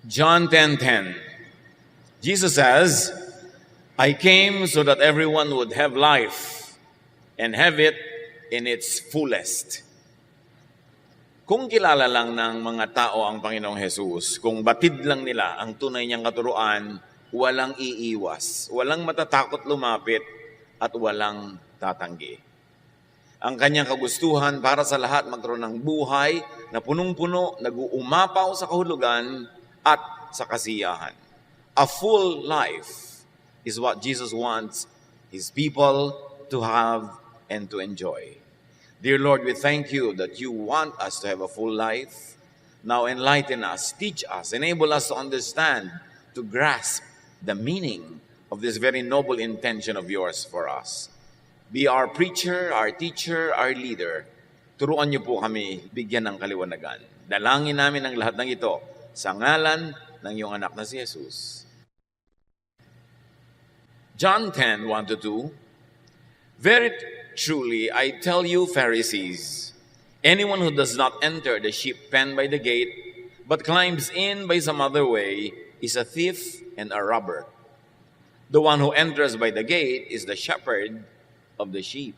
John 10:10. Jesus says, I came so that everyone would have life and have it in its fullest. Kung kilala lang ng mga tao ang Panginoong Jesus, kung batid lang nila ang tunay niyang katuruan, walang iiwas, walang matatakot lumapit, at walang tatanggi. Ang kanyang kagustuhan para sa lahat magkaroon ng buhay na punong-puno, nag-uumapaw sa kahulugan at sa kasiyahan. A full life is what Jesus wants His people to have and to enjoy. Dear Lord, we thank you that you want us to have a full life. Now enlighten us, teach us, enable us to understand, to grasp the meaning of this very noble intention of yours for us. Be our preacher, our teacher, our leader. Turuan niyo po kami bigyan ng kaliwanagan. Dalangin namin ang lahat ng ito sa ngalan ng iyong anak na si Jesus. John 10:1-2. Very truly, I tell you, Pharisees, anyone who does not enter the sheep pen by the gate, but climbs in by some other way, is a thief and a robber. The one who enters by the gate is the shepherd of the sheep.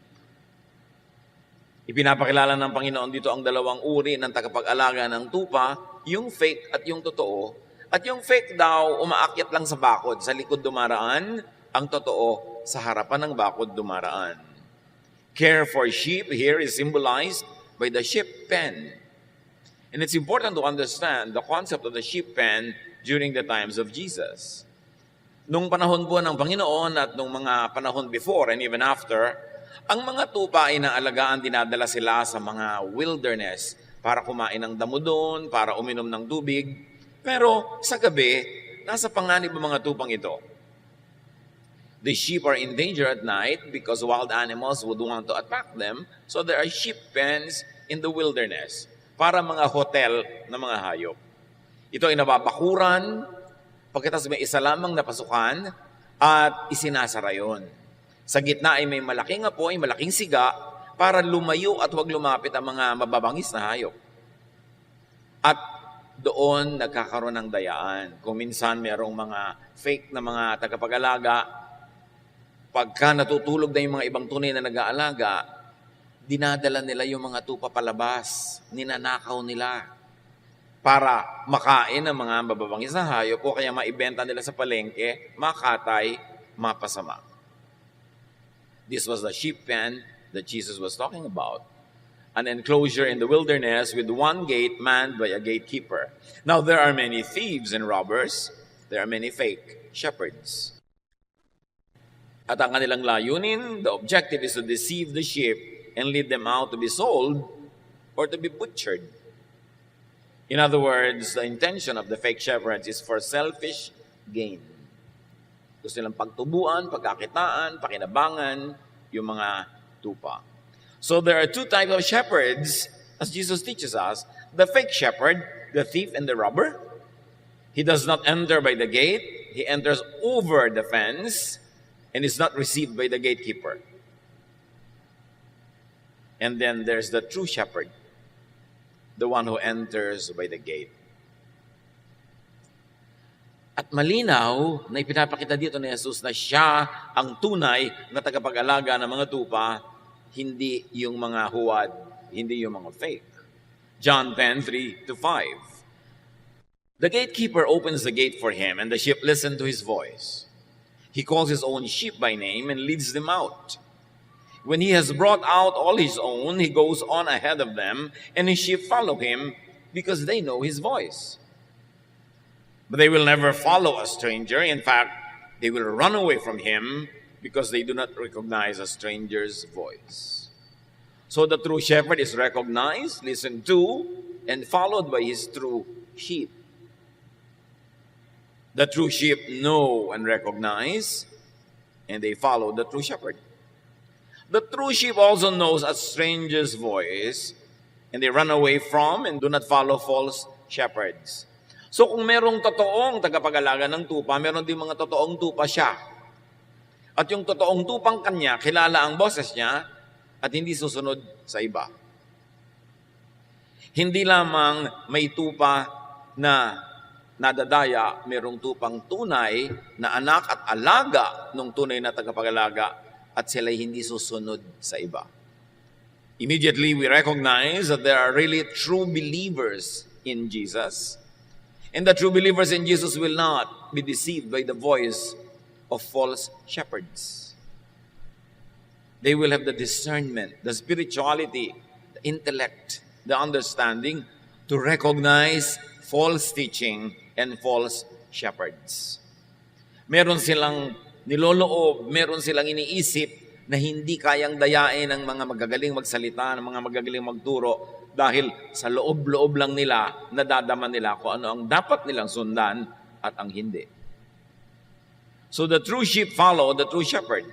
Ipinapakilala ng Panginoon dito ang dalawang uri ng tagapag-alaga ng tupa, yung fake at yung totoo. At yung fake daw, umaakyat lang sa bakod, sa likod dumaraan, ang totoo, sa harapan ng bakod dumaraan. Care for sheep here is symbolized by the sheep pen. And it's important to understand the concept of the sheep pen during the times of Jesus. Nung panahon po ng Panginoon at nung mga panahon before and even after, ang mga tupa ay naalagaan, dinadala sila sa mga wilderness para kumain ng damo doon, para uminom ng tubig. Pero sa gabi, nasa panganib ang mga tupang ito. The sheep are in danger at night because wild animals would want to attack them. So there are sheep pens in the wilderness para mga hotel na mga hayop. Ito ay nababakuran, pagkatapos may isa lamang na pasukan at isinasara yun. Sa gitna ay may malaking apoy, malaking siga para lumayo at huwag lumapit ang mga mababangis na hayop. At doon nagkakaroon ng dayaan. Kung minsan mayroong mga fake na mga tagapag-alaga, pagka natutulog na yung mga ibang tunay na nag-aalaga, dinadala nila yung mga tupa palabas, ninanakaw nila para makain ng mga mababangis na hayop o kaya maibenta nila sa palengke, makatay, mapasama. This was the sheep pen that Jesus was talking about. An enclosure in the wilderness with one gate manned by a gatekeeper. Now there are many thieves and robbers. There are many fake shepherds. At ang kanilang layunin, the objective is to deceive the sheep and lead them out to be sold or to be butchered. In other words, the intention of the fake shepherds is for selfish gain. Gusto nilang pagtubuan, pagkakitaan, pakinabangan yung mga tupa. So there are two types of shepherds, as Jesus teaches us. The fake shepherd, the thief and the robber. He does not enter by the gate. He enters over the fence and is not received by the gatekeeper. And then there's the true shepherd, the one who enters by the gate. At malinaw na ipinapakita dito ni Jesus na siya ang tunay na tagapag-alaga ng mga tupa, hindi yung mga huwad, hindi yung mga fake. John 10:3-5. The gatekeeper opens the gate for him, and the sheep listen to his voice. He calls his own sheep by name and leads them out. When he has brought out all his own, he goes on ahead of them, and his sheep follow him because they know his voice. But they will never follow a stranger. In fact, they will run away from him because they do not recognize a stranger's voice. So the true shepherd is recognized, listened to, and followed by his true sheep. The true sheep know and recognize, and they follow the true shepherd. The true sheep also knows a stranger's voice, and they run away from and do not follow false shepherds. So kung merong totoong tagapag-alaga ng tupa, meron din mga totoong tupa siya. At yung totoong tupang kanya, kilala ang boses niya at hindi susunod sa iba. Hindi lamang may tupa na nadadaya, merong tupang tunay na anak at alaga ng tunay na tagapag-alaga at sila'y hindi susunod sa iba. Immediately, we recognize that there are really true believers in Jesus, and the true believers in Jesus will not be deceived by the voice of false shepherds. They will have the discernment, the spirituality, the intellect, the understanding to recognize false teaching and false shepherds. Meron silang niloloob, meron silang iniisip na hindi kayang dayain ng mga magagaling magsalita, ng mga magagaling magturo, dahil sa loob-loob lang nila, nadadama nila kung ano ang dapat nilang sundan at ang hindi. So the true sheep follow the true shepherd,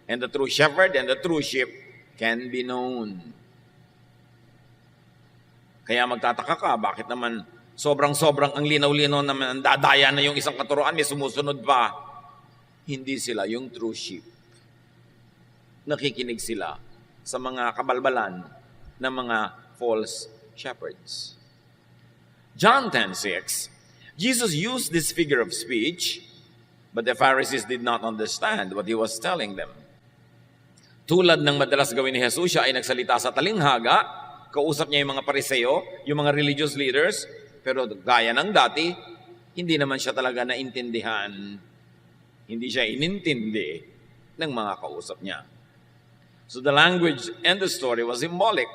and the true shepherd and the true sheep can be known. Kaya magtataka ka, bakit naman sobrang-sobrang ang linaw-linaw naman, ang dadaya na yung isang katuruan, may sumusunod pa. Hindi sila yung true sheep. Nakikinig sila sa mga kabalbalan ng mga false shepherds. John 10:6, Jesus used this figure of speech, but the Pharisees did not understand what he was telling them. Tulad ng madalas gawin ni Jesus, siya ay nagsalita sa talinghaga, kausap niya yung mga pariseo, yung mga religious leaders, pero gaya ng dati, hindi naman siya talaga naintindihan. Hindi siya inintindi ng mga kausap niya. So the language and the story was symbolic,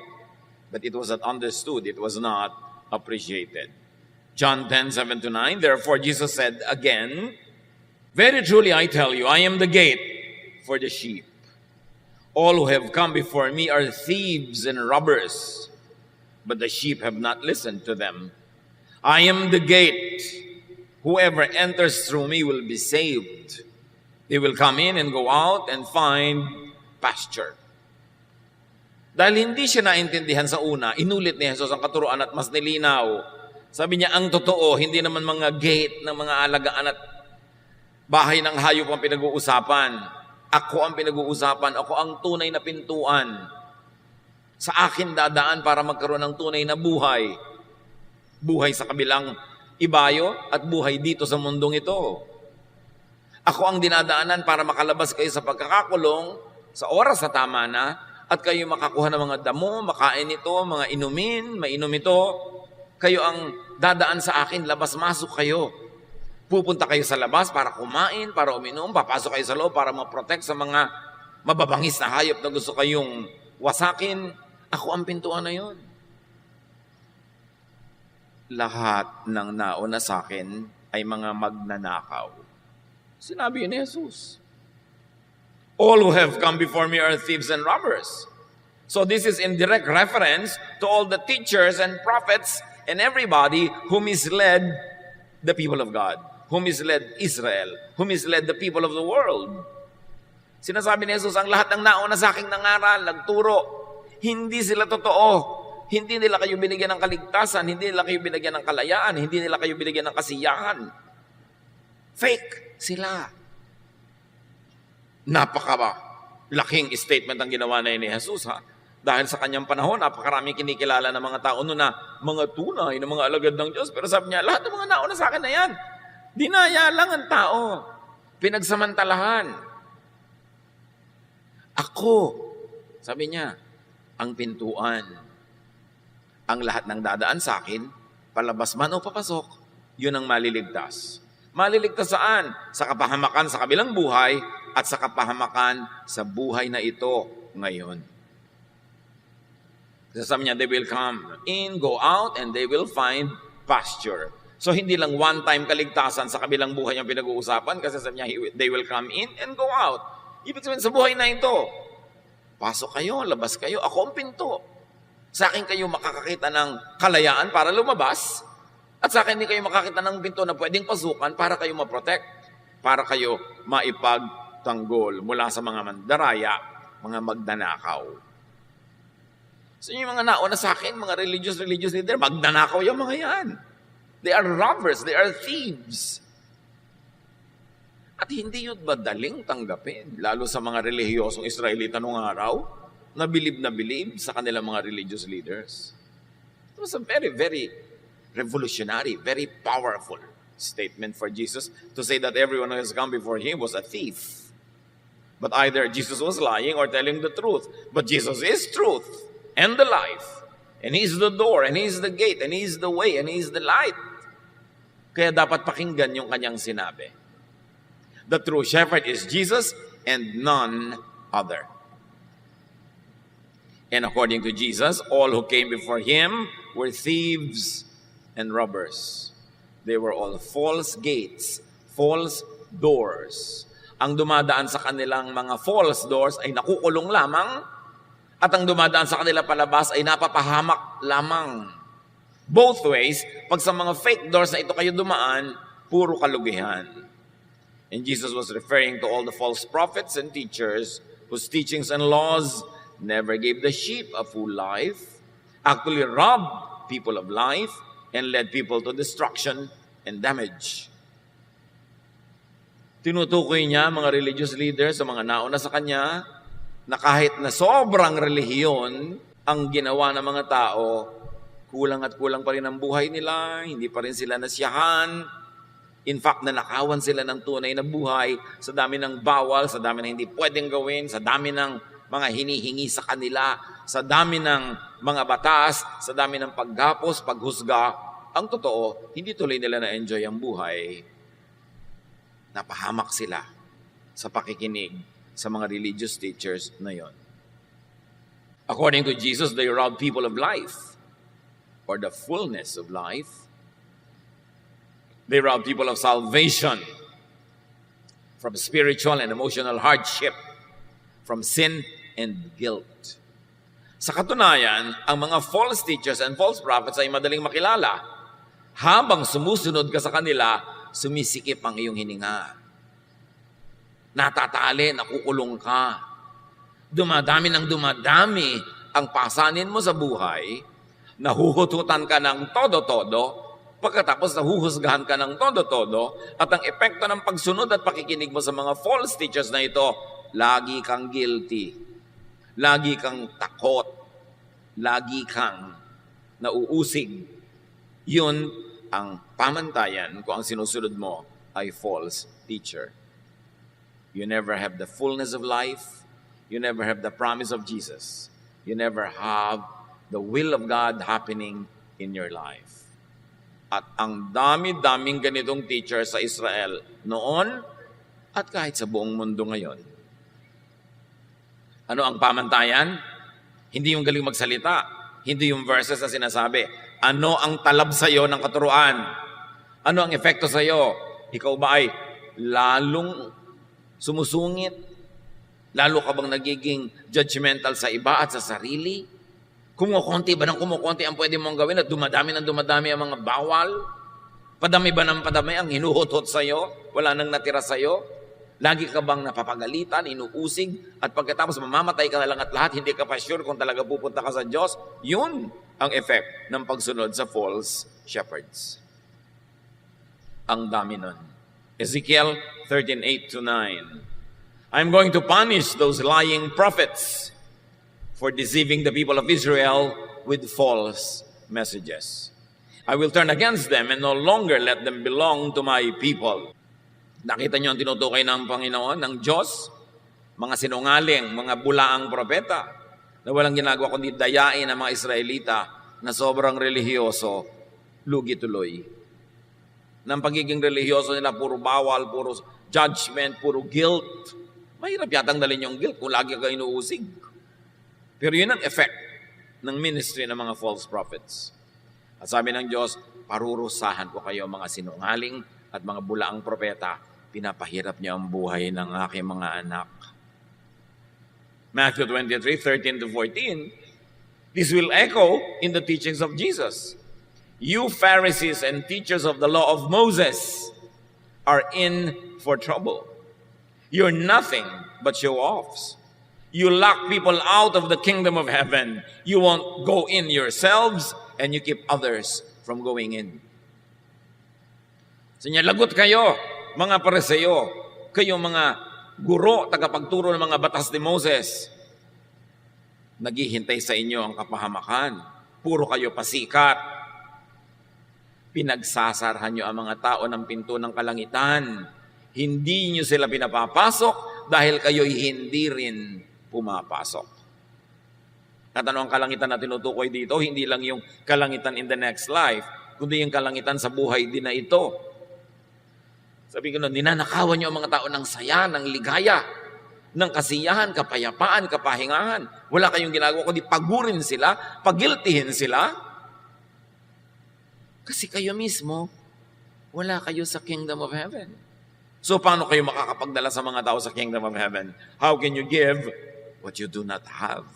but it was not understood, it was not appreciated. John 10:7-9, therefore Jesus said again, very truly I tell you, I am the gate for the sheep. All who have come before me are thieves and robbers, but the sheep have not listened to them. I am the gate. Whoever enters through me will be saved. They will come in and go out and find pasture. Dahil hindi siya naintindihan sa una, inulit ni Jesus ang katuruan at mas nilinaw. Sabi niya, ang totoo, hindi naman mga gate ng mga alagaan at bahay ng hayop ang pinag-uusapan. Ako ang pinag-uusapan. Ako ang tunay na pintuan. Sa akin dadaan para magkaroon ng tunay na buhay. Buhay sa kabilang ibayo at buhay dito sa mundong ito. Ako ang dinadaanan para makalabas kayo sa pagkakakulong sa oras na tama na at kayo makakuha ng mga damo, makain ito, mga inumin, mainom ito. Kayo ang dadaan sa akin, labas-masok kayo. Pupunta kayo sa labas para kumain, para uminom, papasok kayo sa loob para ma-protect sa mga mababangis na hayop na gusto kayong wasakin. Ako ang pintuan na yun. Lahat ng nauna sa akin ay mga magnanakaw. Sinabi yun ni Jesus. All who have come before me are thieves and robbers. So this is in direct reference to all the teachers and prophets and everybody who misled the people of God, who misled Israel, who misled the people of the world. Sinasabi ni Jesus, ang lahat ng nauna sa aking nangaral, nagturo, hindi sila totoo. Hindi nila kayo binigyan ng kaligtasan, hindi nila kayo binigyan ng kalayaan, hindi nila kayo binigyan ng kasiyahan. Fake sila. Laking statement ang ginawa na ni Jesus, ha? Dahil sa kanyang panahon, napakaraming kinikilala ng mga tao noon na mga tunay, na mga alagad ng Diyos. Pero sabi niya, lahat ng mga nauna sa akin na yan, dinaya lang ang tao. Pinagsamantalahan. Ako, sabi niya, ang pintuan. Ang lahat ng dadaan sa akin, palabas man o papasok, yun ang maliligtas. Maliligtas saan? Sa kapahamakan sa kabilang buhay at sa kapahamakan sa buhay na ito ngayon. Kasi sabi niya, they will come in, go out, and they will find pasture. So hindi lang one-time kaligtasan sa kabilang buhay ang pinag-uusapan kasi sabi niya, they will come in and go out. Ibig sabihin sa buhay na ito, pasok kayo, labas kayo, ako ang pinto. Sa akin kayo makakakita ng kalayaan para lumabas, at sa akin hindi kayo makakita ng pinto na pwedeng pasukan para kayo ma-protect, para kayo maipagtanggol mula sa mga mandaraya, mga magnanakaw. So yung mga nauna sa akin, mga religious leader, magnanakaw yung mga yan. They are robbers, they are thieves. At hindi yun madaling tanggapin, lalo sa mga relihiyosong Israelita noong araw, na bilib sa kanilang mga religious leaders. It was a very, very revolutionary, very powerful statement for Jesus to say that everyone who has come before him was a thief. But either Jesus was lying or telling the truth. But Jesus is truth and the life. And He's the door, and He's the gate, and He's the way, and He's the light. Kaya dapat pakinggan yung kanyang sinabi. The true shepherd is Jesus and none other. And according to Jesus, all who came before Him were thieves and robbers. They were all false gates, false doors. Ang dumadaan sa kanilang mga false doors ay nakukulong lamang, at ang dumadaan sa kanila palabas ay napapahamak lamang. Both ways, pag sa mga fake doors na ito kayo dumaan, puro kalugihan. And Jesus was referring to all the false prophets and teachers whose teachings and laws never gave the sheep a full life, actually robbed people of life, and led people to destruction and damage. Tinutukoy niya mga religious leaders sa mga nauna sa kanya na kahit na sobrang relihiyon ang ginawa ng mga tao, kulang at kulang pa rin ang buhay nila, hindi pa rin sila nasiyahan. In fact, nanakawan sila ng tunay na buhay sa dami ng bawal, sa dami ng hindi pwedeng gawin, sa dami ng mga hinihingi sa kanila, sa dami ng mga batas, sa dami ng paggapos, paghusga. Ang totoo, hindi tuloy nila na-enjoy ang buhay. Napahamak sila sa pakikinig sa mga religious teachers na yon. According to Jesus, they robbed people of life or the fullness of life. They robbed people of salvation from spiritual and emotional hardship, from sin and guilt. Sa katunayan, ang mga false teachers and false prophets ay madaling makilala. Habang sumusunod ka sa kanila, sumisikip ang iyong hininga. Natatali, nakukulong ka. Dumadami ng dumadami ang pasanin mo sa buhay, nahuhututan ka ng todo-todo, pagkatapos nahuhusgahan ka ng todo-todo, at ang epekto ng pagsunod at pakikinig mo sa mga false teachers na ito, lagi kang guilty, lagi kang takot, lagi kang nauusig. Yun ang pamantayan kung ang sinusunod mo ay false teacher. You never have the fullness of life. You never have the promise of Jesus. You never have the will of God happening in your life. At ang dami-daming ganitong teacher sa Israel noon at kahit sa buong mundo ngayon. Ano ang pamantayan? Hindi yung galing magsalita. Hindi yung verses na sinasabi. Ano ang talab sa'yo ng katuruan? Ano ang epekto sa'yo? Ikaw ba ay lalong sumusungit? Lalo ka bang nagiging judgmental sa iba at sa sarili? Kumukonti ba ng kumukonti ang pwede mong gawin at dumadami ng dumadami ang mga bawal? Padami ba ng padami ang hinuhutot sa'yo? Wala nang natira sa'yo? Lagi ka bang napapagalitan, inuusig, at pagkatapos mamamatay ka na lang at lahat, hindi ka pa sure kung talaga pupunta ka sa Diyos? Yun ang effect ng pagsunod sa false shepherds. Ang dami nun. Ezekiel 13:8-9. I'm going to punish those lying prophets for deceiving the people of Israel with false messages. I will turn against them and no longer let them belong to my people. Nakita niyo ang tinutukoy ng Panginoon, ng Diyos? Mga sinungaling, mga bulaang propeta na walang ginagawa kundi dayain ang mga Israelita na sobrang relihiyoso, lugi tuloy. Ng pagiging relihiyoso nila, puro bawal, puro judgment, puro guilt. Mahirap yatang dalhin yung guilt kung lagi ka inuusig. Pero yun ang effect ng ministry ng mga false prophets. At sabi ng Diyos, parurusahan ko kayo mga sinungaling at mga bulaang propeta. Pinapahirap niyo ang buhay ng aking mga anak. Matthew 23:13-14, this will echo in the teachings of Jesus. You Pharisees and teachers of the law of Moses are in for trouble. You're nothing but show-offs. You lock people out of the kingdom of heaven. You won't go in yourselves, and you keep others from going in. So lagot kayo, mga Pariseo, kayo mga guro, tagapagturo ng mga batas ni Moses. Naghihintay sa inyo ang kapahamakan. Puro kayo pasikat. Pinagsasarhan nyo ang mga tao ng pinto ng kalangitan. Hindi nyo sila pinapapasok dahil kayo'y hindi rin pumapasok. At ano ang kalangitan na tinutukoy dito? Hindi lang yung kalangitan in the next life, kundi yung kalangitan sa buhay din na ito. Sabi ko nun, ninanakawan nyo ang mga tao ng saya, ng ligaya, ng kasiyahan, kapayapaan, kapahingahan. Wala kayong ginagawa kundi pagurin sila, pagiltihin sila. Kasi kayo mismo, wala kayo sa kingdom of heaven. So paano kayo makakapagdala sa mga tao sa kingdom of heaven? How can you give what you do not have?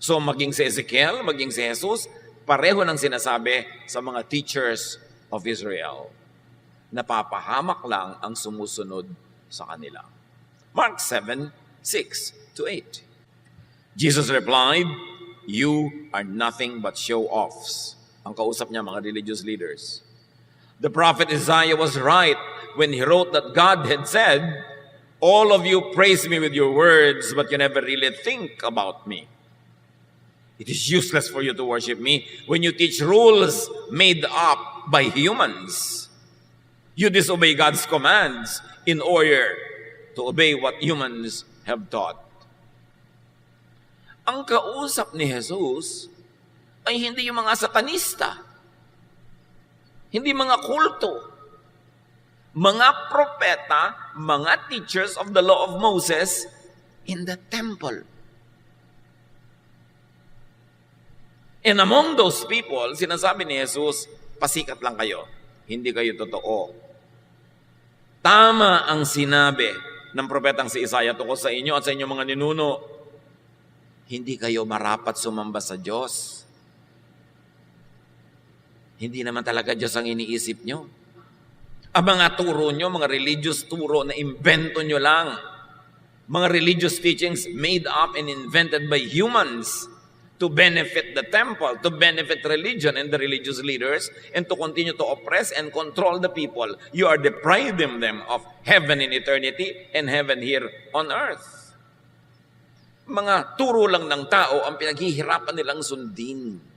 So maging si Ezekiel, maging si Jesus, pareho ng sinasabi sa mga teachers of Israel. Napapahamak lang ang sumusunod sa kanila. Mark 7:6-8. Jesus replied, "You are nothing but show-offs." Ang kausap niya, mga religious leaders. The prophet Isaiah was right when he wrote that God had said, "All of you praise me with your words, but you never really think about me. It is useless for you to worship me when you teach rules made up by humans. You disobey God's commands in order to obey what humans have taught." Ang kausap ni Jesus ay hindi yung mga satanista, hindi mga kulto, mga propeta, mga teachers of the law of Moses in the temple. And among those people, sinasabi ni Jesus, pasikat lang kayo, hindi kayo totoo. Tama ang sinabi ng propetang si Isaiah tungkol sa inyo at sa inyong mga ninuno, hindi kayo marapat sumamba sa Diyos. Hindi naman talaga Diyos ang iniisip nyo. Ang mga turo nyo, mga religious turo na invento nyo lang. Mga religious teachings made up and invented by humans to benefit the temple, to benefit religion and the religious leaders, and to continue to oppress and control the people. You are depriving them of heaven in eternity and heaven here on earth. Mga turo lang ng tao ang pinaghihirapan nilang sundin.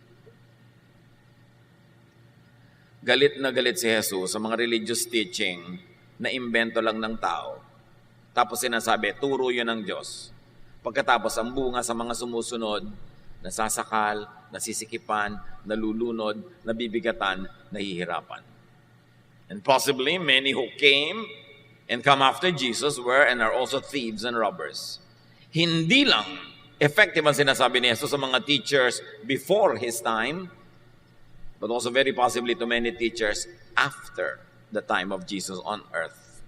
Galit na galit si Jesus sa mga religious teaching na imbento lang ng tao. Tapos sinasabi, turo yun ng Diyos. Pagkatapos, ang bunga sa mga sumusunod, nasasakal, nasisikipan, nalulunod, nabibigatan, nahihirapan. And possibly, many who came and come after Jesus were and are also thieves and robbers. Hindi lang effective ang sinasabi ni Jesus sa mga teachers before His time, but also very possibly to many teachers after the time of Jesus on earth.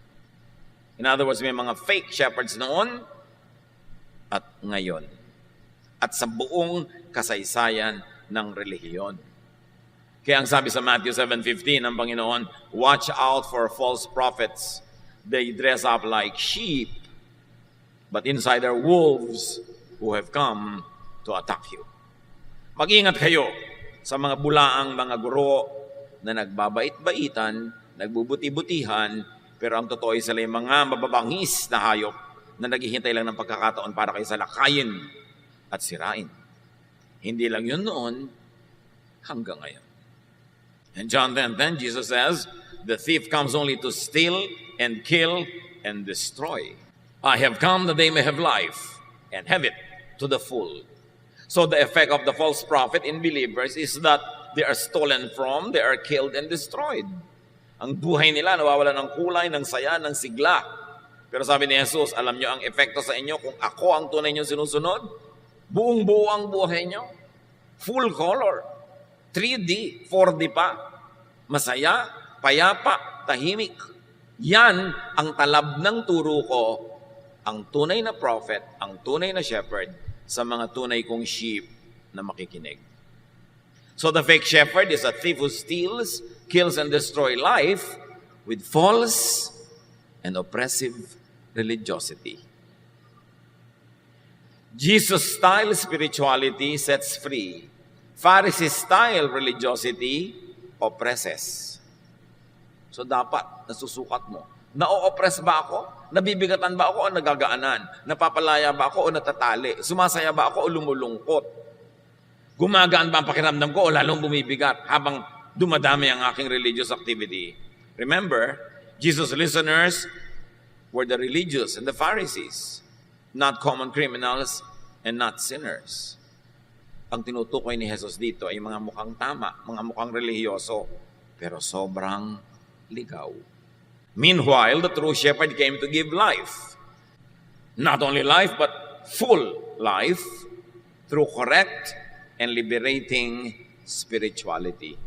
In other words, may mga fake shepherds noon at ngayon. At sa buong kasaysayan ng relihiyon. Kaya ang sabi sa Matthew 7:15 ng Panginoon, "Watch out for false prophets. They dress up like sheep, but inside are wolves who have come to attack you." Mag-ingat kayo sa mga bulaang mga guro na nagbabait-baitan, nagbubuti-butihan, pero ang totoo ay sila yung mga mababangis na hayop na naghihintay lang ng pagkakataon para kayo salakayin at sirain. Hindi lang yun noon, hanggang ngayon. In John 10:10, Jesus says, "The thief comes only to steal and kill and destroy. I have come that they may have life and have it to the full." So the effect of the false prophet in believers is that they are stolen from, they are killed and destroyed. Ang buhay nila nawawala ng kulay, ng saya, ng sigla. Pero sabi ni Jesus, alam nyo ang epekto sa inyo kung ako ang tunay nyo sinusunod? Buong-buo ang buhay nyo. Full color. 3D, 4D pa. Masaya, payapa, tahimik. Yan ang talab ng turo ko, ang tunay na prophet, ang tunay na shepherd, sa mga tunay kong sheep na makikinig. So the fake shepherd is a thief who steals, kills, and destroys life with false and oppressive religiosity. Jesus-style spirituality sets free. Pharisee-style religiosity oppresses. So dapat nasusukat mo. Na-oppress ba ako? Nabibigatan ba ako o nagagaanan? Napapalaya ba ako o natatali? Sumasaya ba ako o lumulungkot? Gumagaan ba ang pakiramdam ko o lalong bumibigat habang dumadami ang aking religious activity. Remember, Jesus' listeners were the religious and the Pharisees, not common criminals and not sinners. Ang tinutukoy ni Jesus dito ay mga mukhang tama, mga mukhang relihiyoso, pero sobrang ligaw. Meanwhile, the true shepherd came to give life. Not only life, but full life through correct and liberating spirituality.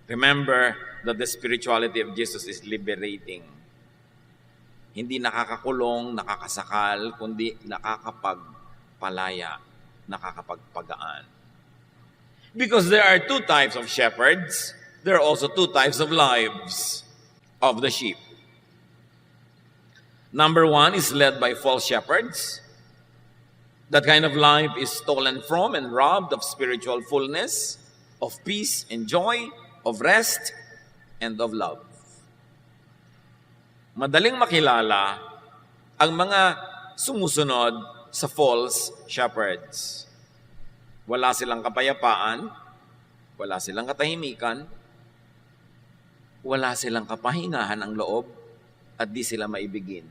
Remember that the spirituality of Jesus is liberating. Hindi nakakakulong, nakakasakal, kundi nakakapagpalaya, nakakapagpagaan. Because there are two types of shepherds, there are also two types of lives of the sheep. Number one is led by false shepherds. That kind of life is stolen from and robbed of spiritual fullness, of peace and joy, of rest, and of love. Madaling makilala ang mga sumusunod sa false shepherds. Wala silang kapayapaan, wala silang katahimikan, wala silang kapahingahan ng loob, at di sila maibigin.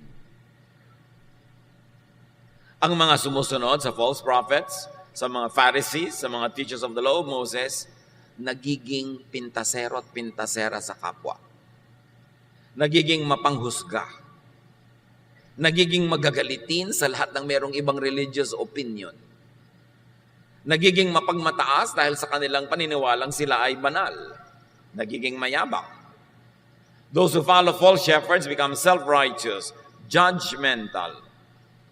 Ang mga sumusunod sa false prophets, sa mga Pharisees, sa mga teachers of the law of Moses, nagiging pintasero at pintasera sa kapwa. Nagiging mapanghusga. Nagiging magagalitin sa lahat ng merong ibang religious opinion. Nagiging mapagmataas dahil sa kanilang paniniwalang sila ay banal. Nagiging mayabang. Those who follow false shepherds become self-righteous, judgmental,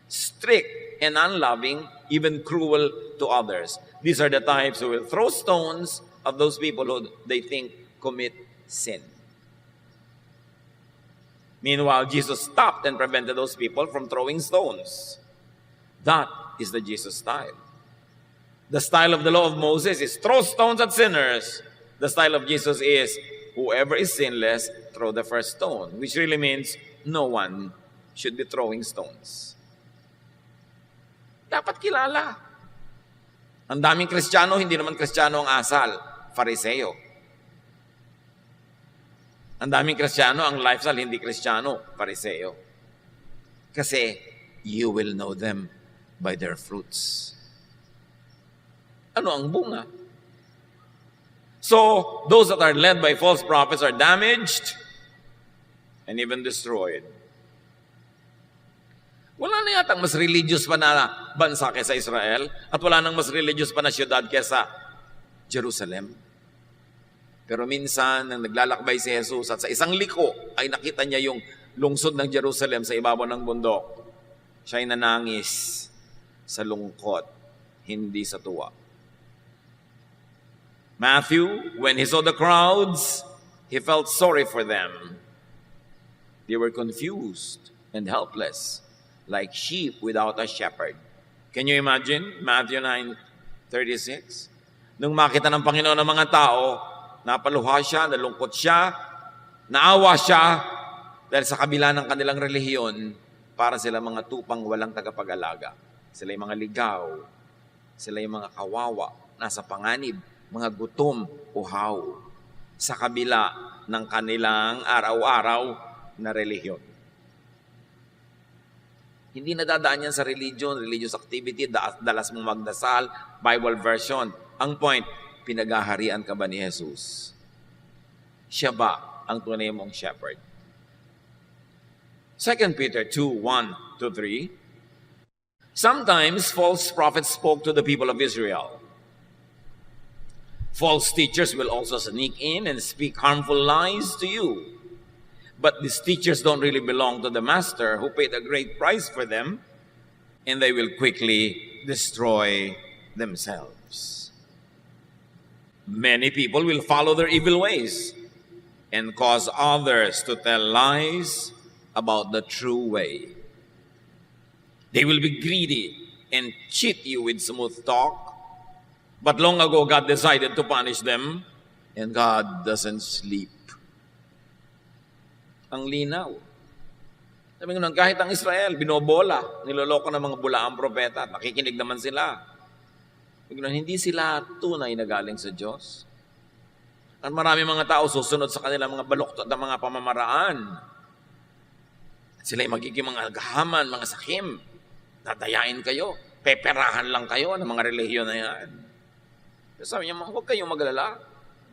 strict and unloving, even cruel to others. These are the types who will throw stones of those people who they think commit sin. Meanwhile, Jesus stopped and prevented those people from throwing stones. That is the Jesus style. The style of the law of Moses is throw stones at sinners. The style of Jesus is whoever is sinless, throw the first stone, which really means no one should be throwing stones. Dapat kilala. Ang daming Kristiyano, hindi naman Kristiyano ang asal, Fariseo. Ang daming Kristiyano, ang lifestyle, hindi Kristiyano, Fariseo. Kasi, you will know them by their fruits. Ano ang bunga? So, those that are led by false prophets are damaged and even destroyed. Wala na yatang mas religious pa na bansa kaysa Israel at wala nang mas religious pa na syudad kaysa Jerusalem. Pero minsan, nang naglalakbay si Jesus at sa isang liko ay nakita niya yung lungsod ng Jerusalem sa ibabaw ng bundok. Siya ay nanangis sa lungkot, hindi sa tuwa. Matthew, when he saw the crowds, he felt sorry for them. They were confused and helpless, like sheep without a shepherd. Can you imagine? Matthew 9:36. Nung makita ng Panginoon ng mga tao, napaluha siya, nalungkot siya, naawa siya, dahil sa kabila ng kanilang relihiyon, para sila mga tupang walang tagapag-alaga. Sila yung mga ligaw, sila yung mga kawawa, nasa panganib, mga gutom, uhaw, sa kabila ng kanilang araw-araw na relihiyon. Hindi nadadaan yan sa religion, religious activity, dalas mong magdasal, Bible version. Ang point, pinagaharian ka ba ni Jesus? Siya ba ang tunay mong shepherd? 2 Peter 2:1-3. Sometimes false prophets spoke to the people of Israel. False teachers will also sneak in and speak harmful lies to you. But these teachers don't really belong to the master who paid a great price for them, and they will quickly destroy themselves. Many people will follow their evil ways and cause others to tell lies about the true way. They will be greedy and cheat you with smooth talk. But long ago, God decided to punish them, and God doesn't sleep. Ang linaw. Sabi nga kahit ang Israel, binobola, niloloko ng mga bulaang propeta, nakikinig naman sila. Sabi nga, hindi sila tunay na galing sa Diyos. At marami mga tao susunod sa kanilang mga baluktot at mga pamamaraan. Sila'y magiging mga gahaman, mga sakim. Dadayain kayo. Peperahan lang kayo ng mga relihiyon na yan. Sabi niya, huwag kayong maglala.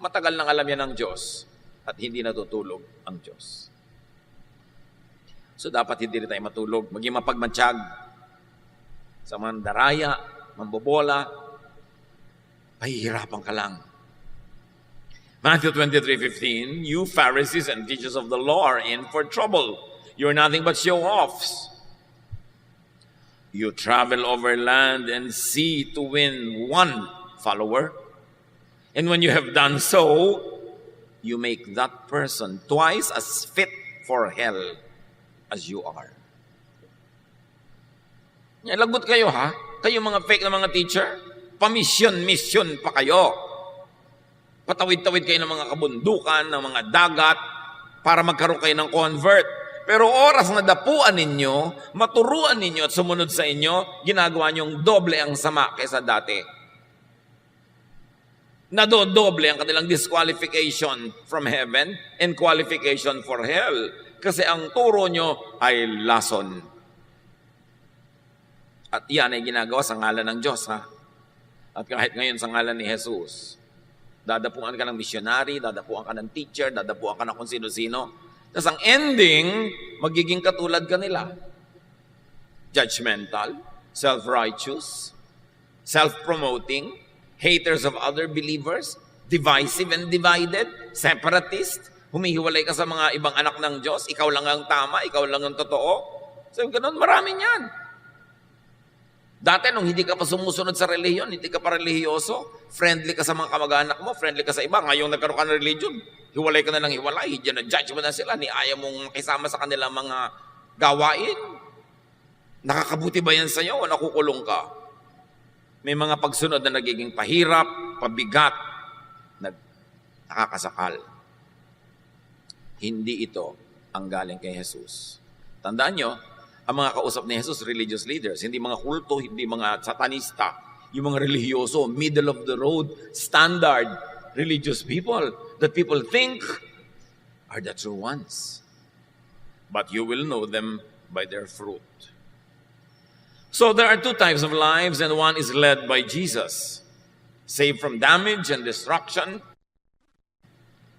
Matagal nang alam yan ng Diyos at hindi natutulog ang Diyos. So dapat hindi rin tayo matulog. Maging mapagmatsyag sa mga daraya, mambobola, pahihirapan ka lang. Matthew 23:15, you Pharisees and teachers of the law are in for trouble. You're nothing but show-offs. You travel over land and sea to win one follower. And when you have done so, you make that person twice as fit for hell as you are. Yan, lagot kayo ha? Kayo mga fake na mga teacher? Mission pa kayo. Patawid-tawid kayo ng mga kabundukan, ng mga dagat, para magkaroon kayo ng convert. Pero oras na dapuan ninyo, maturuan ninyo at sumunod sa inyo, ginagawa niyong doble ang sama kaysa dati. Nadodoble ang kanilang disqualification from heaven and qualification for hell. Kasi ang turo nyo ay lason. At yan ay ginagawa sa ngalan ng Diyos, ha? At kahit ngayon sa ngalan ni Jesus, dadapuan ka ng missionary, dadapuan ka ng teacher, dadapuan ka ng kung sino-sino. Tapos ang ending, magiging katulad ka nila. Judgmental, self-righteous, self-promoting, haters of other believers, divisive and divided, separatist, humihiwalay ka sa mga ibang anak ng Diyos, ikaw lang ang tama, ikaw lang ang totoo. So ganun, marami niyan. Dati nung hindi ka pa sumusunod sa relihiyon, hindi ka pa relihiyoso, friendly ka sa mga kamag-anak mo, friendly ka sa iba, ngayong nagkaroon ka ng religion, hiwalay ka na ng hiwalay, diyan na judge mo na sila, ni ayaw mong makisama sa kanilang mga gawain. Nakakabuti ba yan sa'yo o nakukulong ka? May mga pagsunod na nagiging pahirap, pabigat, nakakasakal. Hindi ito ang galing kay Jesus. Tandaan nyo, ang mga kausap ni Jesus, religious leaders, hindi mga kulto, hindi mga satanista, yung mga religyoso, middle of the road, standard, religious people that people think are the true ones. But you will know them by their fruit. So there are two types of lives, and one is led by Jesus. Saved from damage and destruction,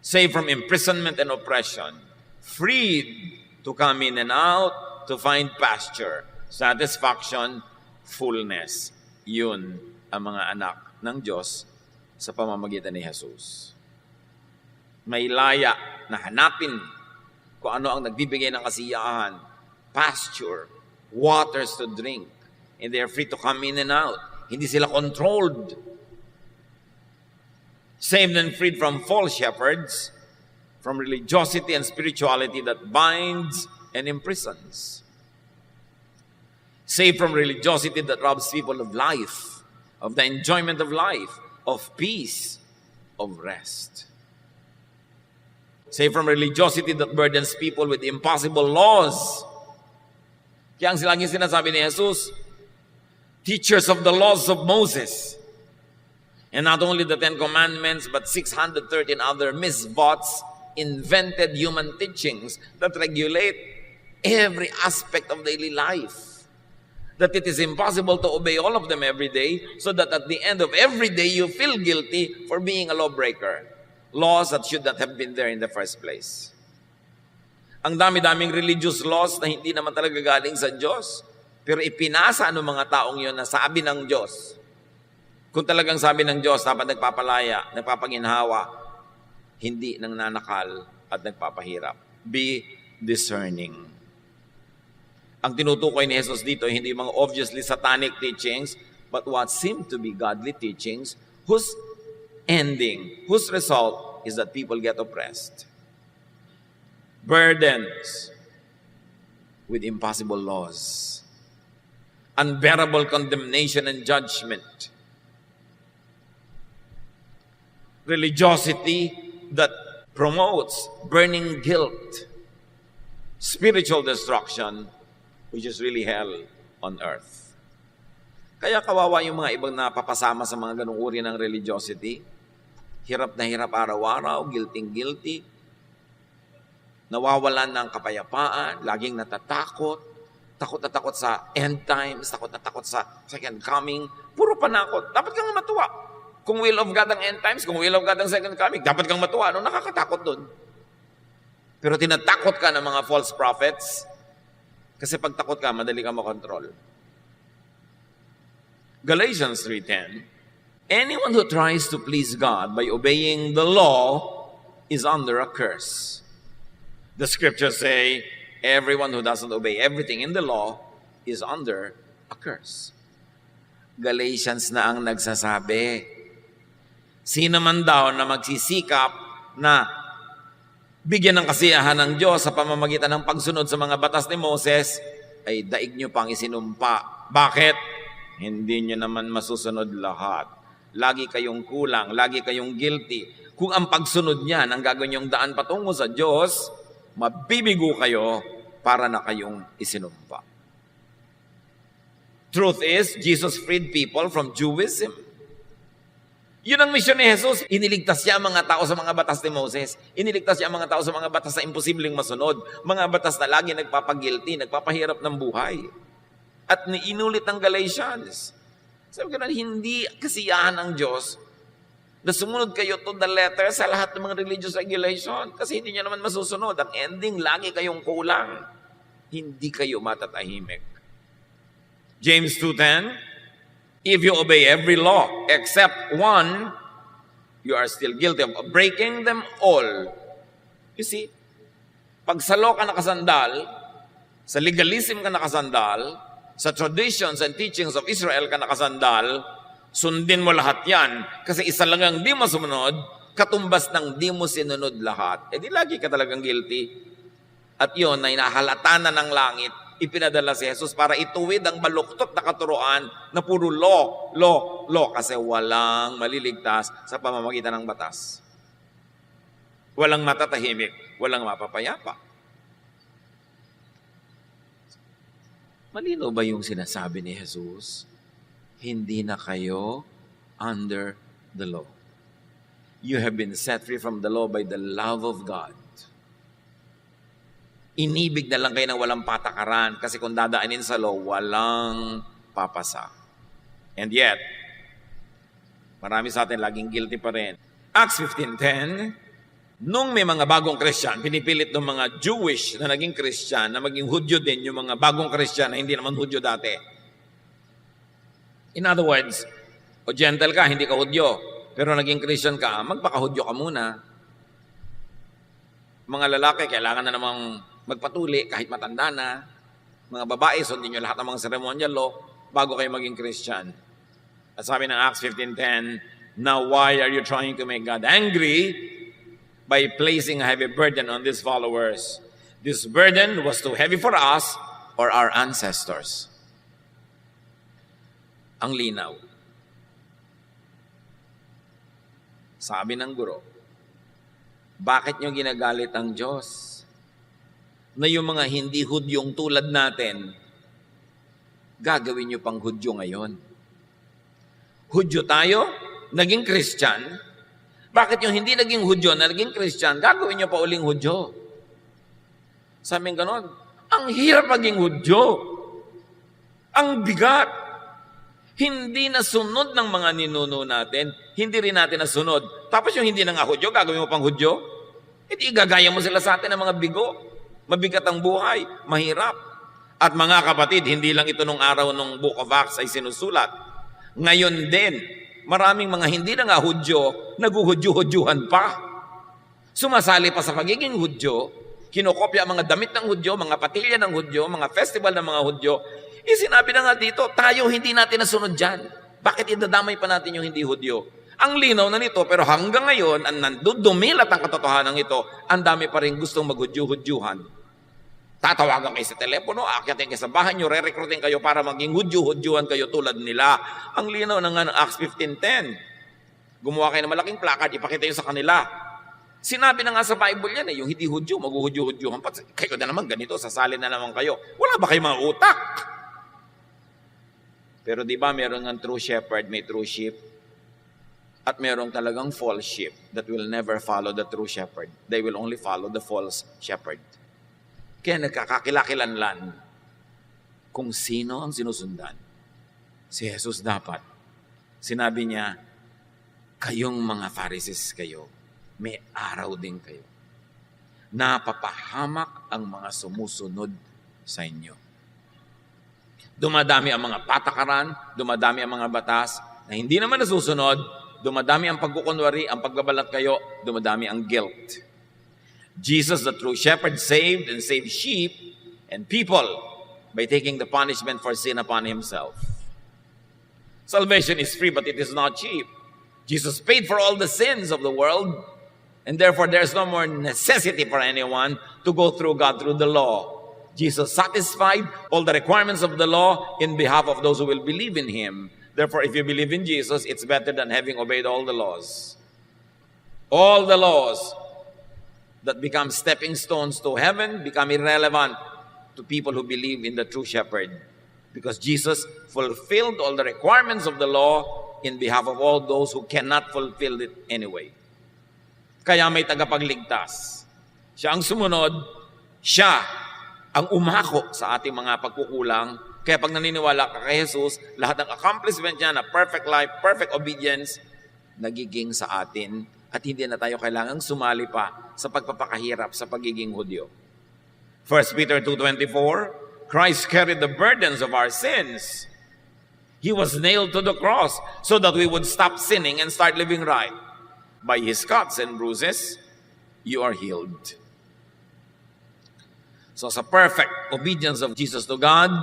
saved from imprisonment and oppression, freed to come in and out, to find pasture, satisfaction, fullness. Yun ang mga anak ng Diyos sa pamamagitan ni Jesus. May laya na hanapin kung ano ang nagbibigay ng kasiyahan, pasture, waters to drink, and they are free to come in and out. Hindi sila controlled. Saved and freed from false shepherds, from religiosity and spirituality that binds and imprisons. Saved from religiosity that robs people of life, of the enjoyment of life, of peace, of rest. Saved from religiosity that burdens people with impossible laws. Kaya ang silaging sinasabi ni Jesus, teachers of the laws of Moses. And not only the 10 Commandments, but 613 other misbots, invented human teachings that regulate every aspect of daily life. That it is impossible to obey all of them every day, so that at the end of every day, you feel guilty for being a lawbreaker. Laws that should not have been there in the first place. Ang dami-daming religious laws na hindi naman talaga galing sa Diyos, pero ipinasa ng mga taong yon na sabi ng Diyos. Kung talagang sabi ng Diyos, dapat nagpapalaya, nagpapanginhawa, hindi nang nanakal at nagpapahirap. Be discerning. Ang tinutukoy ni Jesus dito, hindi mga obviously satanic teachings, but what seem to be godly teachings, whose ending, whose result is that people get oppressed. Burdens with impossible laws. Unbearable condemnation and judgment. Religiosity that promotes burning guilt. Spiritual destruction, which is really hell on earth. Kaya kawawa yung mga ibang napapasama sa mga ganung uri ng religiosity. Hirap na hirap araw-araw, guilty. Nawawalan ng kapayapaan, laging natatakot, takot na takot sa end times, takot na takot sa second coming, puro panakot. Dapat kang matuwa. Kung will of God ang end times, kung will of God ang second coming, dapat kang matuwa. Ano nakakatakot doon? Pero tinatakot ka ng mga false prophets, kasi pag takot ka, madali ka makontrol. Galatians 3:10, anyone who tries to please God by obeying the law is under a curse. The scriptures say, everyone who doesn't obey everything in the law is under a curse. Galatians na ang nagsasabi. Sino man daw na magsisikap na bigyan ng kasiyahan ng Diyos sa pamamagitan ng pagsunod sa mga batas ni Moses, ay daig nyo pang isinumpa. Bakit? Hindi nyo naman masusunod lahat. Lagi kayong kulang, lagi kayong guilty. Kung ang pagsunod niyan ang gagawin yung daan patungo sa Diyos, mabibigo kayo para na kayong isinumpa. Truth is, Jesus freed people from Judaism. Yun ang misyon ni Jesus. Iniligtas niya ang mga tao sa mga batas ni Moses. Iniligtas niya ang mga tao sa mga batas na imposibleng masunod. Mga batas na lagi nagpapagilty, nagpapahirap ng buhay. At inulit ng Galatians. Sabi ko na, hindi kasiyahan ng Diyos na sumunod kayo to the letter sa lahat ng mga religious regulation. Kasi hindi nyo naman masusunod. Ang ending, lagi kayong kulang. Hindi kayo matatahimik. James 2:10, if you obey every law except one, you are still guilty of breaking them all. You see, pag sa law ka nakasandal, sa legalism ka nakasandal, sa traditions and teachings of Israel ka nakasandal, sundin mo lahat yan. Kasi isa lang ang di mo sumunod, katumbas ng di mo sinunod lahat. Eh di lagi ka talagang guilty. At yun, na inahalata na ng langit, ipinadala si Jesus para ituwid ang baluktot na katuruan na puro law. Kasi walang maliligtas sa pamamagitan ng batas. Walang matatahimik, walang mapapayapa. Malino ba yung sinasabi ni Jesus? Hindi na kayo under the law. You have been set free from the law by the love of God. Inibig na lang kayo ng walang patakaran kasi kung dadaanin sa law, walang papasa. And yet, marami sa atin laging guilty pa rin. Acts 15:10, nung may mga bagong Christian, pinipilit ng mga Jewish na naging Christian na maging Hudyo din yung mga bagong Christian na hindi naman Hudyo dati. In other words, o gentle ka, hindi ka Hudyo, pero naging Christian ka, magpaka-Hudyo ka muna. Mga lalaki, kailangan na namang magpatuli kahit matanda na. Mga babae, sundin nyo lahat ng mga ceremonial law bago kayo maging Christian. At sabi ng Acts 15:10, now why are you trying to make God angry by placing a heavy burden on these followers? This burden was too heavy for us or our ancestors. Ang linaw. Sabi ng guro, bakit nyo ginagalit ang Diyos? Na yung mga hindi Hudyong tulad natin, gagawin nyo pang Hudyo ngayon. Hudyo tayo, naging Christian. Bakit yung hindi naging Hudyo na naging Christian, gagawin nyo pa uling Hudyo? Sabi ng ganon, ang hirap maging Hudyo. Ang bigat. Hindi nasunod ng mga ninuno natin, hindi rin natin nasunod. Tapos yung hindi na nga Hudyo, gagawin mo pang Hudyo? Hindi igagaya mo sila sa atin ng mga bigo. Mabigat ang buhay, mahirap. At mga kapatid, hindi lang ito nung araw ng Book of Acts ay sinusulat. Ngayon din, maraming mga hindi na nga Hudyo, naguhudyo-hudyuhan pa. Sumasali pa sa pagiging Hudyo, kinokopya ang mga damit ng Hudyo, mga patilya ng Hudyo, mga festival ng mga Hudyo. Sinabi na nga dito, tayo hindi natin nasunod dyan. Bakit idadamay pa natin yung hindi Hudyo? Ang linaw na nito, pero hanggang ngayon, ang nandudumilat ang katotohanan ito, ang dami pa rin gustong maghudyo-hudyuhan. Tatawagan kayo sa telepono, aakyatin kayo sa bahay nyo, re-recruiting kayo para maging hudyo-hudyuhan kayo tulad nila. Ang linaw na nga ng Acts 15:10. Gumawa kayo ng malaking placard, ipakita nyo sa kanila. Sinabi na nga sa Bible yan, yung hindi Hudyo, maghuhudyo-hudyuhan pa. Kayo na naman ganito, sasali na naman kayo. Wala ba kayong mga utak? Pero di ba meron ng true shepherd, may true sheep? At merong talagang false sheep that will never follow the true shepherd. They will only follow the false shepherd. Kaya nagkakakilakilanlan kung sino ang sinusundan. Si Jesus dapat. Sinabi niya, kayong mga Pharisees kayo, may araw din kayo. Napapahamak ang mga sumusunod sa inyo. Dumadami ang mga patakaran, dumadami ang mga batas na hindi naman nasusunod, dumadami ang pagkukunwari, ang pagbabalat kayo, dumadami ang guilt. Jesus, the true shepherd, saved and saved sheep and people by taking the punishment for sin upon himself. Salvation is free, but it is not cheap. Jesus paid for all the sins of the world, and therefore there is no more necessity for anyone to go through God through the law. Jesus satisfied all the requirements of the law in behalf of those who will believe in him. Therefore, if you believe in Jesus, it's better than having obeyed all the laws. All the laws that become stepping stones to heaven become irrelevant to people who believe in the true shepherd. Because Jesus fulfilled all the requirements of the law in behalf of all those who cannot fulfill it anyway. Kaya may tagapagligtas. Siya ang sumunod, siya ang umako sa ating mga pagkukulang. Kaya pag naniniwala ka kay Jesus, lahat ng accomplishment niya na perfect life, perfect obedience, nagiging sa atin at hindi na tayo kailangang sumali pa sa pagpapakahirap sa pagiging Hudyo. 1 Peter 2:24, Christ carried the burdens of our sins. He was nailed to the cross so that we would stop sinning and start living right. By his cuts and bruises, you are healed. So sa perfect obedience of Jesus to God,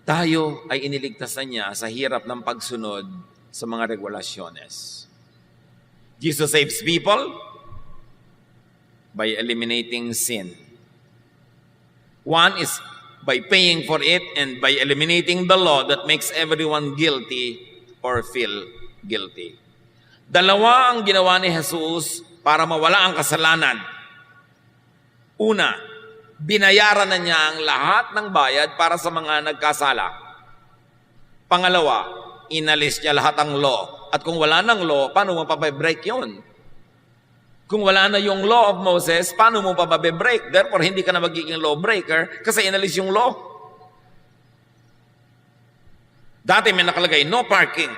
tayo ay iniligtasan niya sa hirap ng pagsunod sa mga regulasyones. Jesus saves people by eliminating sin. One is by paying for it and by eliminating the law that makes everyone guilty or feel guilty. Dalawa ang ginawa ni Jesus para mawala ang kasalanan. Una, binayaran na niya ang lahat ng bayad para sa mga nagkasala. Pangalawa, inalis niya lahat ng law. At kung wala ng law, paano mo pa-break yun? Kung wala na yung law of Moses, paano mo pa ba-break? Therefore, hindi ka na magiging lawbreaker kasi inalis yung law. Dati may nakalagay, no parking.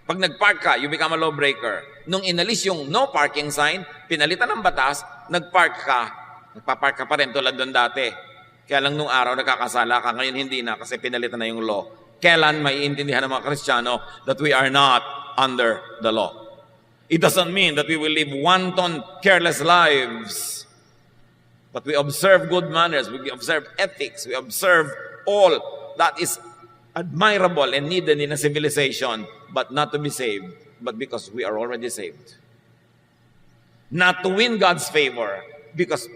Pag nag-park ka, you become a lawbreaker. Nung inalis yung no parking sign, pinalitan ng batas, nagpark ka, nagpapark ka pa rin tulad doon dati. Kaya lang nung araw nakakasala ka, ngayon hindi na kasi pinalitan na yung law. Kailan maiintindihan ng mga Kristiyano that we are not under the law? It doesn't mean that we will live wanton, careless lives. But we observe good manners, we observe ethics, we observe all that is admirable and needed in a civilization, but not to be saved, but because we are already saved. Not to win God's favor,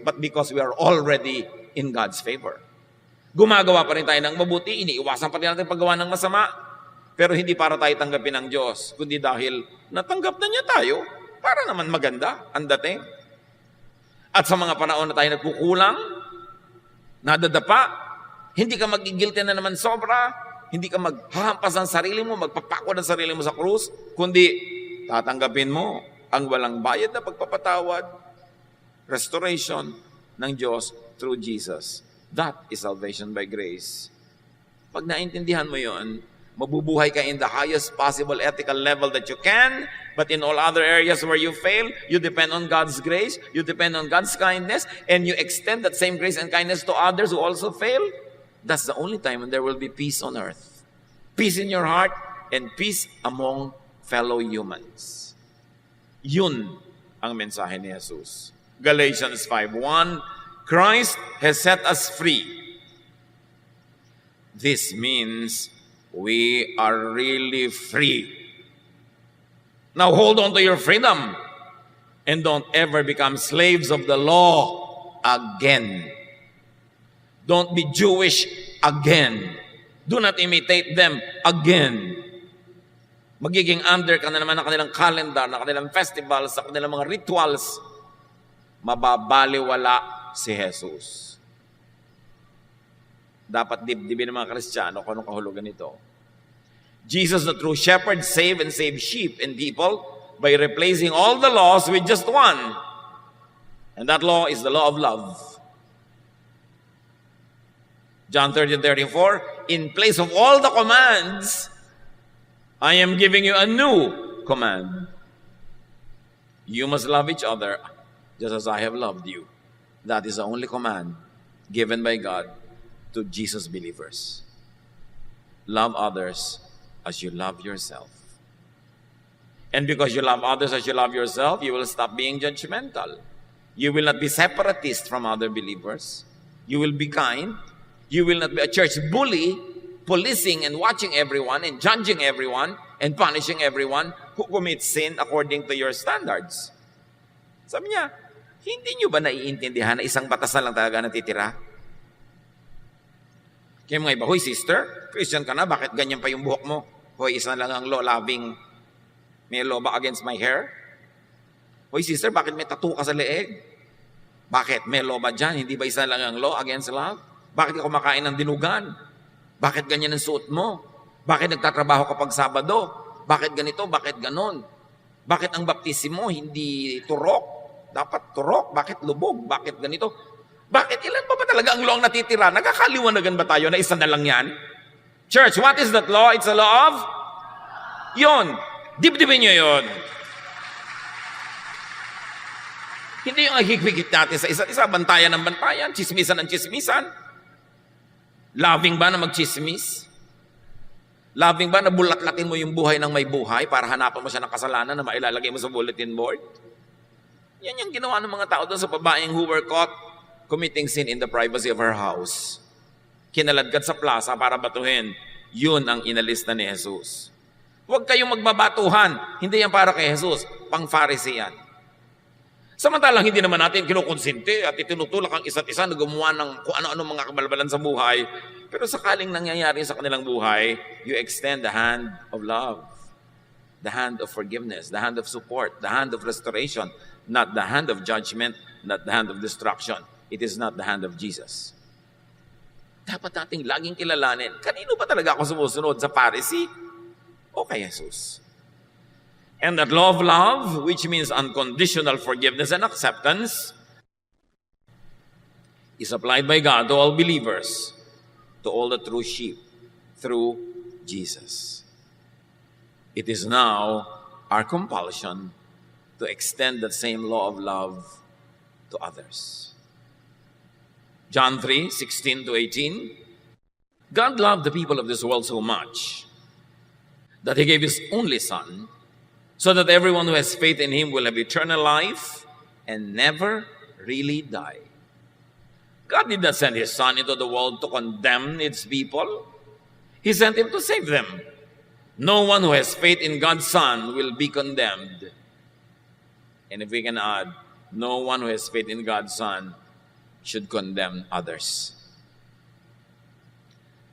but because we are already in God's favor. Gumagawa pa rin tayo ng mabuti, iniiwasan pa rin natin paggawa ng masama, pero hindi para tayo tanggapin ng Diyos, kundi dahil natanggap na niya tayo, para naman maganda ang dating. At sa mga panahon na tayo nagkukulang, nadadapa, hindi ka magigilty na naman sobra, hindi ka maghahampas ng sarili mo, magpapako ng sarili mo sa krus, kundi tatanggapin mo ang walang bayad na pagpapatawad, restoration ng Diyos through Jesus. That is salvation by grace. Pag naintindihan mo yon, mabubuhay ka in the highest possible ethical level that you can, but in all other areas where you fail, you depend on God's grace, you depend on God's kindness, and you extend that same grace and kindness to others who also fail. That's the only time when there will be peace on earth. Peace in your heart and peace among fellow humans. Yun ang mensahe ni Jesus. Galatians 5:1, Christ has set us free. This means we are really free. Now hold on to your freedom and don't ever become slaves of the law again. Don't be Jewish again. Do not imitate them again. Magiging under ka na naman ng kanilang calendar, ng kanilang festivals, ng kanilang mga rituals. Mababaliwala si Jesus. Dapat dibdibin ng mga Kristiyano kung anong kahulugan nito. Jesus, the true shepherd, save and save sheep and people by replacing all the laws with just one. And that law is the law of love. John 13:34, in place of all the commands, I am giving you a new command. You must love each other just as I have loved you. That is the only command given by God to Jesus believers. Love others as you love yourself. And because you love others as you love yourself, you will stop being judgmental. You will not be separatist from other believers. You will be kind. You will not be a church bully, policing and watching everyone and judging everyone and punishing everyone who commits sin according to your standards. Sabi niya, hindi niyo ba naiintindihan na isang batas na lang talaga natitira? Kaya mga iba, hoy sister, Christian ka na, bakit ganyan pa yung buhok mo? Hoy, isa lang ang law-loving, may law ba against my hair? Hoy sister, bakit may tattoo ka sa leeg? Bakit? May law ba dyan? Hindi ba isa lang ang law against love? Bakit ka kumakain ng dinugan? Bakit ganyan ang suot mo? Bakit nagtatrabaho kapag Sabado? Bakit ganito? Bakit ganon? Bakit ang baptismo hindi turok? Dapat turok? Bakit lubog? Bakit ganito? Bakit? Ilan pa ba talaga ang law ang natitira? Nagkakaliwanagan ba tayo na isa na lang yan? Church, what is that law? It's a law of? Yun. Dibdibin nyo yun. Hindi yung higpigit natin sa isa't isa, bantayan ng bantayan, chismisan ng chismisan. Loving ba na magchismis? Loving ba na bulat-latin mo yung buhay ng may buhay para hanapan mo siya ng kasalanan na mailalagay mo sa bulletin board? Yan yung ginawa ng mga tao doon sa babaeng who were caught committing sin in the privacy of her house. Kinaladkad sa plaza para batuhin. Yun ang inalista ni Jesus. Huwag kayong magbabatuhan. Hindi yan para kay Jesus. Pang-Pharisee yan. Samantalang hindi naman natin kinukonsinte at itinutulak ang isa't isa na gumawa ng kung ano-ano mga kabalbalan sa buhay. Pero sakaling nangyayari sa kanilang buhay, you extend the hand of love, the hand of forgiveness, the hand of support, the hand of restoration, not the hand of judgment, not the hand of destruction. It is not the hand of Jesus. Dapat nating laging kilalanin, kanino ba talaga ako sumusunod, sa Pharisee o kay Jesus? And that law of love, which means unconditional forgiveness and acceptance, is applied by God to all believers, to all the true sheep, through Jesus. It is now our compulsion to extend that same law of love to others. John 3:16-18, God loved the people of this world so much that He gave His only Son, so that everyone who has faith in Him will have eternal life and never really die. God did not send His Son into the world to condemn its people. He sent Him to save them. No one who has faith in God's Son will be condemned. And if we can add, no one who has faith in God's Son should condemn others.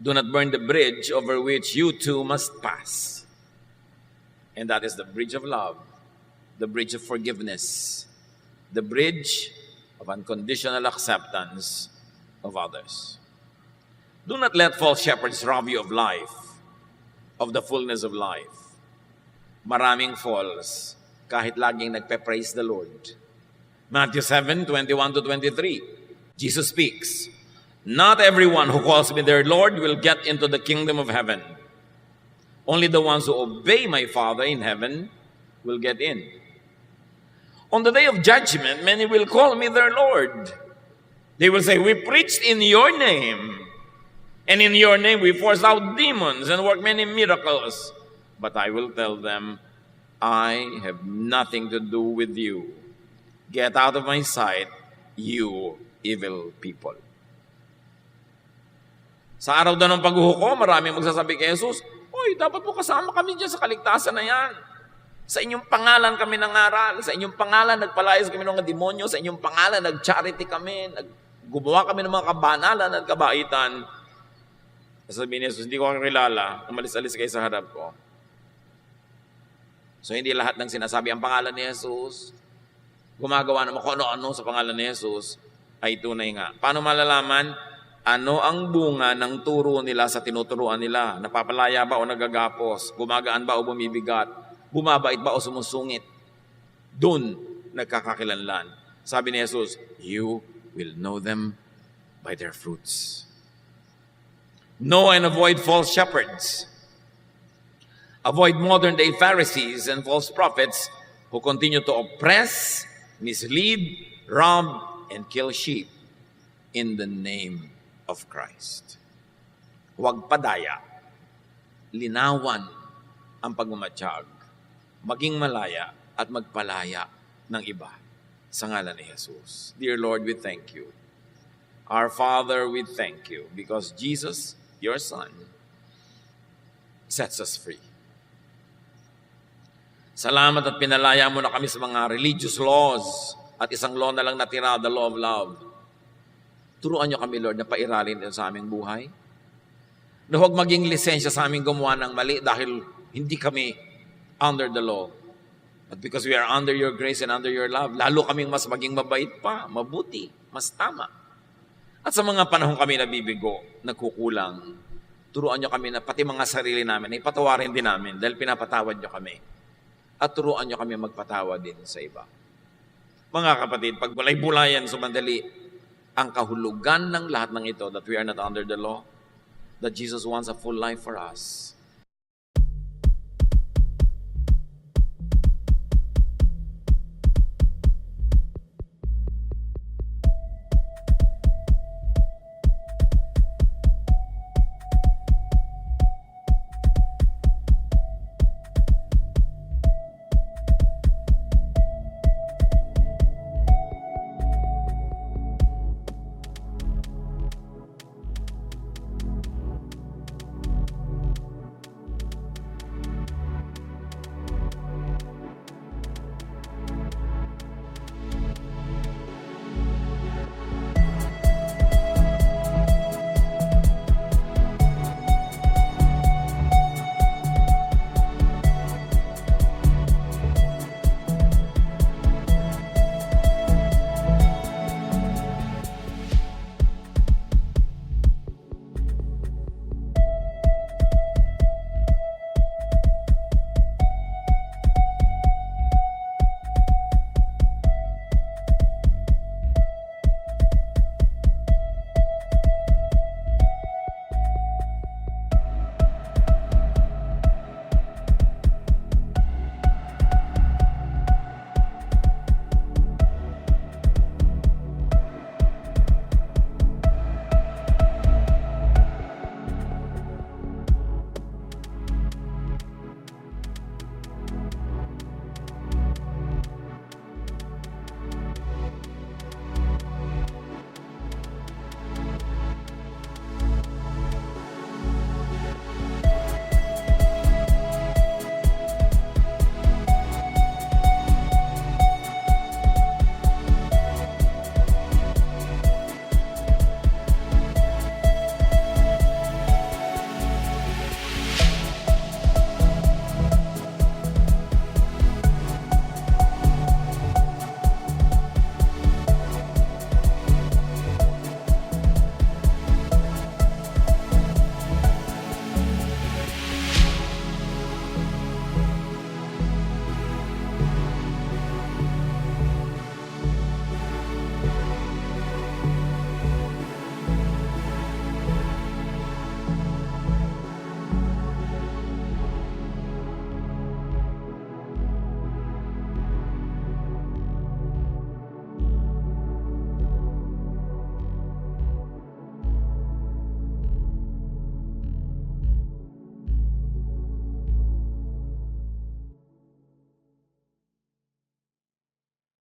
Do not burn the bridge over which you too must pass. And that is the bridge of love, the bridge of forgiveness, the bridge of unconditional acceptance of others. Do not let false shepherds rob you of life, of the fullness of life. Maraming false, kahit laging nagpe-praise the Lord. Matthew 7:21-23, Jesus speaks, not everyone who calls me their Lord will get into the kingdom of heaven. Only the ones who obey my Father in heaven will get in. On the day of judgment, many will call me their Lord. They will say, we preached in your name, and in your name we forced out demons and worked many miracles. But I will tell them, I have nothing to do with you. Get out of my sight, you evil people. Sa araw daw ng paghuhukom, maraming magsasabi kay Jesus, Uy, dapat po kasama kami dyan sa kaligtasan na yan. Sa inyong pangalan kami nangaral. Sa inyong pangalan nagpalayas kami ng mga demonyo. Sa inyong pangalan nag-charity kami. Gumawa kami ng mga kabanalan at kabaitan. Sabi ni Jesus, hindi ko kang kilala. Umalis-alis kayo sa harap ko. So hindi lahat ng sinasabi ang pangalan ni Jesus, gumagawa naman kung ano-ano sa pangalan ni Jesus, ay tunay nga. Paano malalaman? Ano ang bunga ng turo nila sa tinuturuan nila? Napapalaya ba o nagagapos? Gumagaan ba o bumibigat? Bumabait ba o sumusungit? Doon nagkakakilanlan. Sabi ni Jesus, you will know them by their fruits. Know and avoid false shepherds. Avoid modern-day Pharisees and false prophets who continue to oppress, mislead, rob, and kill sheep in the name of Christ. Huwag padaya. Linawan ang pagmamatsyag. Maging malaya at magpalaya ng iba sa ngalan ni Jesus. Dear Lord, we thank you. Our Father, we thank you because Jesus, your Son, sets us free. Salamat at pinalaya mo na kami sa mga religious laws at isang law na lang natira, the law of love. Turuan niyo kami, Lord, na pairalin din sa aming buhay. Na huwag maging lisensya sa aming gumawa ng mali dahil hindi kami under the law. But because we are under your grace and under your love, lalo kaming mas maging mabait pa, mabuti, mas tama. At sa mga panahon kami nabibigo, nagkukulang, turuan niyo kami na pati mga sarili namin, ay patawarin din namin dahil pinapatawad niyo kami. At turuan niyo kami magpatawad din sa iba. Mga kapatid, pag bulay-bulayan sumandali, ang kahulugan ng lahat ng ito, that we are not under the law, that Jesus wants a full life for us,